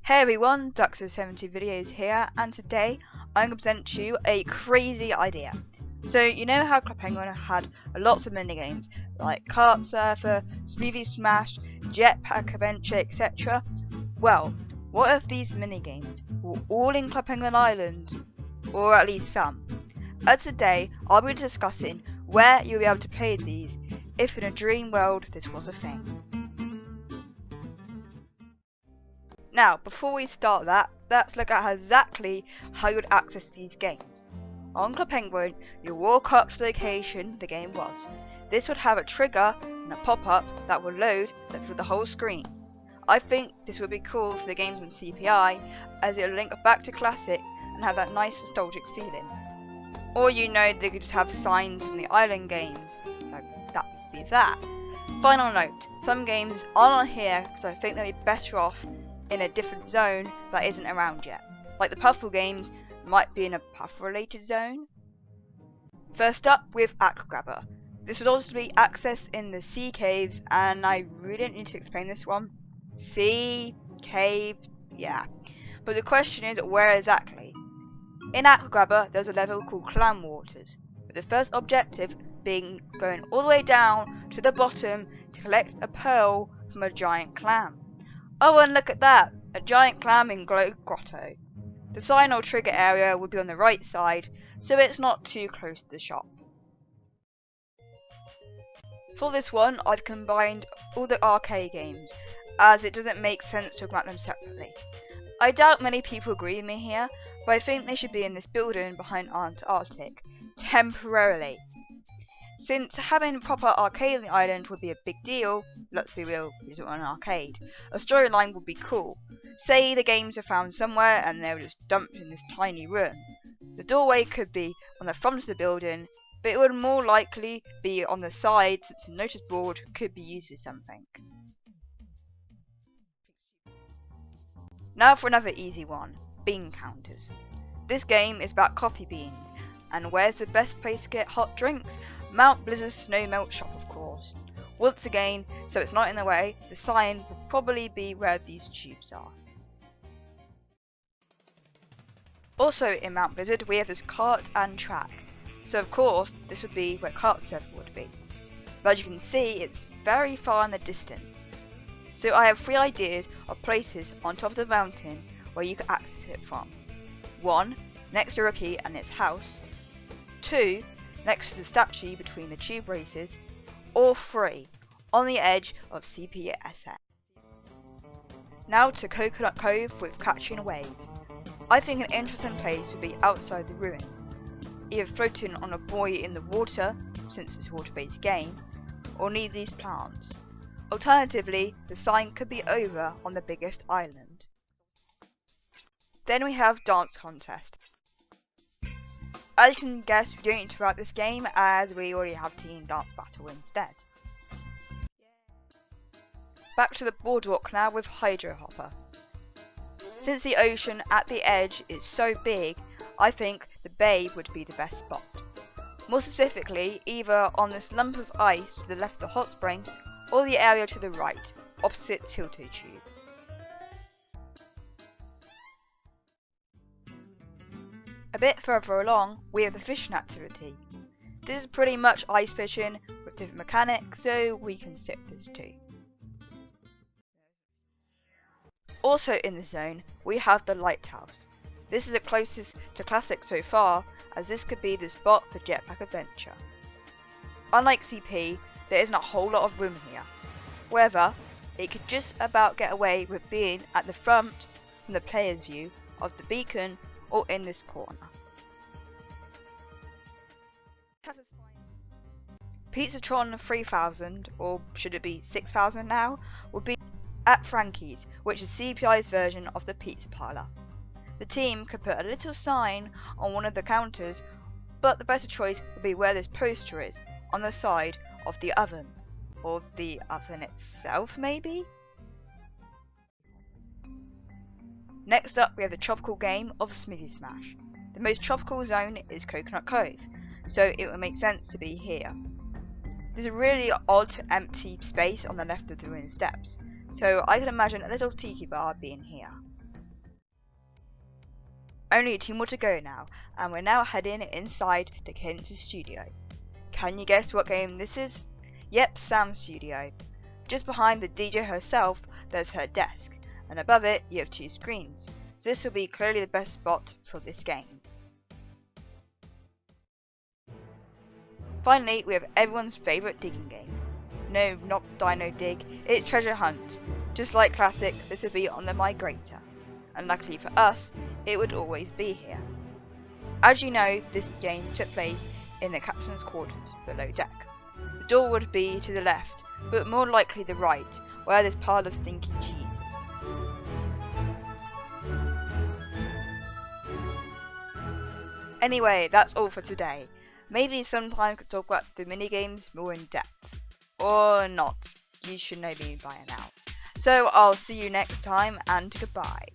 Hey everyone, Duxer70 videos here, and today I'm going to present to you a crazy idea. So you know how Club Penguin had lots of minigames like Kart Surfer, Smoothie Smash, Jetpack Adventure, etc. Well, what if these minigames were all in Club Penguin Island, or at least some? And today I'll be discussing where you'll be able to play these if in a dream world this was a thing. Now, before we start that, let's look at exactly how you would access these games. On Club Penguin, you walk up to the location the game was. This would have a trigger and a pop-up that will load for the whole screen. I think this would be cool for the games on CPI, as it will link back to Classic and have that nice nostalgic feeling. Or they could just have signs from the island games, so that would be that. Final note, some games aren't on here because I think they'd be better off in a different zone that isn't around yet. Like the puzzle games might be in a puff related zone. First up, with Aqua Grabber. This would also be accessed in the sea caves, and I really don't need to explain this one. Sea, cave, yeah. But the question is, where exactly? In Aqua Grabber, there's a level called Clam Waters, with the first objective being going all the way down to the bottom to collect a pearl from a giant clam. Oh, and look at that! A giant clam in Grotto. The sign or trigger area would be on the right side, so it's not too close to the shop. For this one, I've combined all the arcade games, as it doesn't make sense to talk about them separately. I doubt many people agree with me here, but I think they should be in this building behind Antarctic, temporarily. Since having a proper arcade on the island would be a big deal, let's be real, it's not an arcade, a storyline would be cool. Say the games are found somewhere and they were just dumped in this tiny room. The doorway could be on the front of the building, but it would more likely be on the side since the notice board could be used as something. Now for another easy one, bean counters. This game is about coffee beans, and where's the best place to get hot drinks? Mount Blizzard's Snow Melt Shop, of course. Once again, so it's not in the way, the sign will probably be where these tubes are. Also in Mount Blizzard we have this kart and track, so of course this would be where Kart Surfer would be. But as you can see, it's very far in the distance. So I have 3 ideas of places on top of the mountain where you can access it from. 1. Next to Rookie and its house. 2. Next to the statue between the tube races. Or 3. On the edge of CPI. Now to Coconut Cove with catching waves. I think an interesting place would be outside the ruins, either floating on a buoy in the water, since it's a water-based game, or near these plants. Alternatively, the sign could be over on the biggest island. Then we have Dance Contest. As you can guess, we don't need to write this game as we already have Team Dance Battle instead. Back to the boardwalk now with Hydro Hopper. Since the ocean at the edge is so big, I think the bay would be the best spot. More specifically, either on this lump of ice to the left of the hot spring, or the area to the right, opposite Tilted Tube. A bit further along, we have the fishing activity. This is pretty much ice fishing with different mechanics, so we can skip this too. Also in the zone, we have the lighthouse. This is the closest to Classic so far, as this could be the spot for Jetpack Adventure. Unlike CP, there isn't a whole lot of room here. However, it could just about get away with being at the front from the player's view of the beacon or in this corner. Pizzatron 3000, or should it be 6000 now, would be at Frankie's, which is CPI's version of the pizza parlour. The team could put a little sign on one of the counters, but the better choice would be where this poster is, on the side of the oven. Or the oven itself, maybe? Next up we have the tropical game of Smoothie Smash. The most tropical zone is Coconut Cove, so it would make sense to be here. There's a really odd empty space on the left of the ruined steps, so I can imagine a little tiki bar being here. only 2 more to go now, and we're now heading inside the Cadence's studio. Can you guess what game this is? Yep, Sam's studio. Just behind the DJ herself, there's her desk, and above it you have 2 screens. This will be clearly the best spot for this game. Finally, we have everyone's favourite digging game. No, not Dino Dig, it's Treasure Hunt. Just like Classic, this would be on the migrator, and luckily for us, it would always be here. As you know, this game took place in the captain's quarters below deck. The door would be to the left, but more likely the right, where this pile of stinky cheese is. Anyway, that's all for today. Maybe sometime we could talk about the minigames more in depth. Or not. You should know me by now. So I'll see you next time, and goodbye.